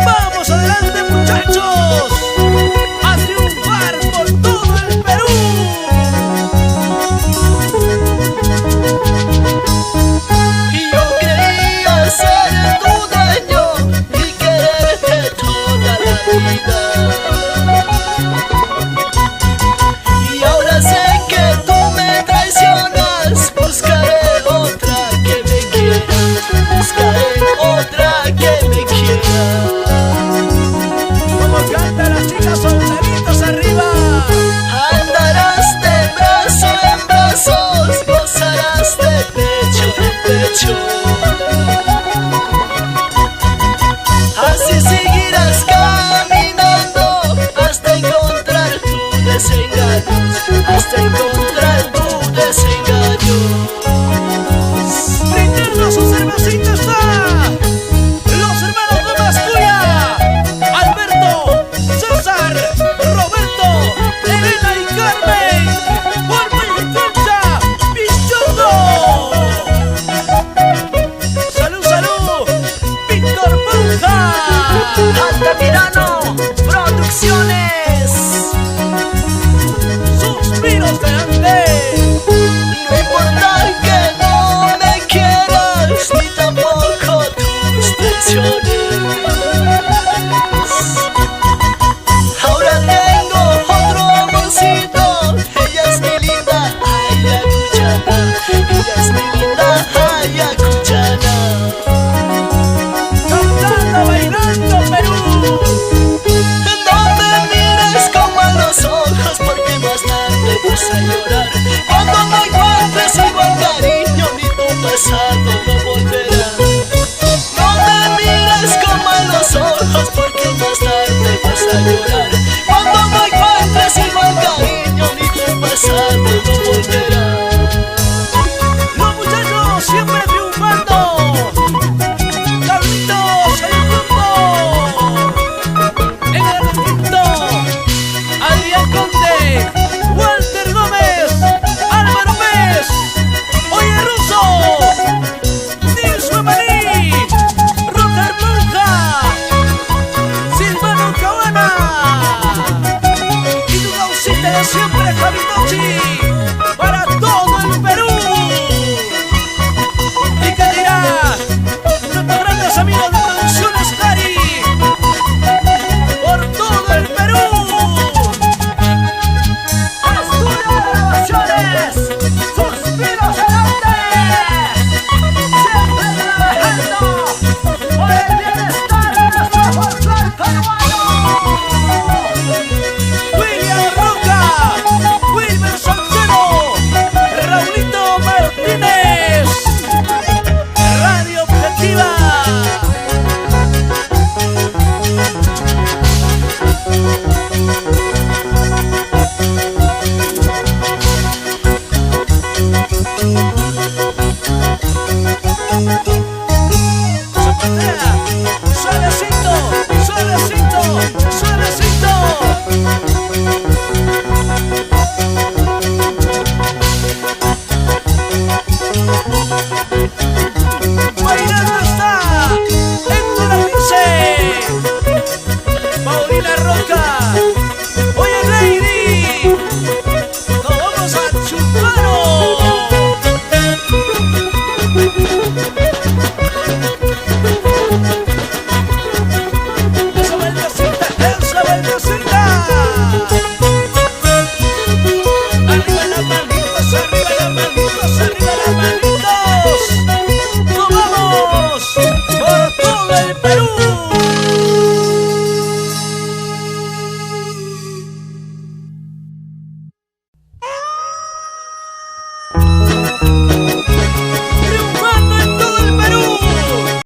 Vamos adelante, muchachos, a triunfar por todo el Perú. Y yo quería ser tu dueño y quererte toda la vida. Y ahora sé que tú me traicionas. Buscaré otra que me quiera. Buscaré otra que me quiera. Como cantan las chicas solteritas arriba. Andarás de brazo en brazos, gozarás de pecho en pecho. Así seguirás caminando hasta encontrar tu desengaño, hasta encontrar tu desengaño. Brindando su cervecita está los hermanos de Mascuya, Alberto, César, Roberto, Elena y Carmen, Juanma y Concha, Pichuto. Salud, salud, Víctor Monja. Altamirano Producciones. Suspiros de Ande. No importa que no me quieras, ni tampoco tus traiciones. Ahora tengo otro amorcito. Ella es mi linda Ayacuchana. Ella es mi linda Ayacuchana. Cantando, bailando, Perú. No me mires con malos ojos, porque más tarde vas a llorar. Cuando me encuentres igual cariño, ni tu pasado no volverá. No me mires con malos ojos, porque más tarde vas a llorar. Cuando me encuentres igual cariño, ni tu pasado no volverá. Los muchachos siempre triunfando. Carlitos, el grupo. En el recinto, Adrián Conde, Walter Gómez, Álvaro Pérez, Oye Russo, Nilson Maní, Roger Monja, Silvano Cabana y tu causita de siempre, Javi Tochi, para todo el Perú. ¿Y qué dirá nuestros grandes amigos de Producciones Cari? Por todo el Perú. Estudio de Grabaciones, Suspiros del Ande. Siempre trabajando por el bienestar de nuestro folclor peruano. William Roca, Wilmer Sancero, Raulito Martínez, Radio Objetiva. Zapatea, suavecito, suavecito, suavecito. Bailando está Héctor Alice, Paulina Roca.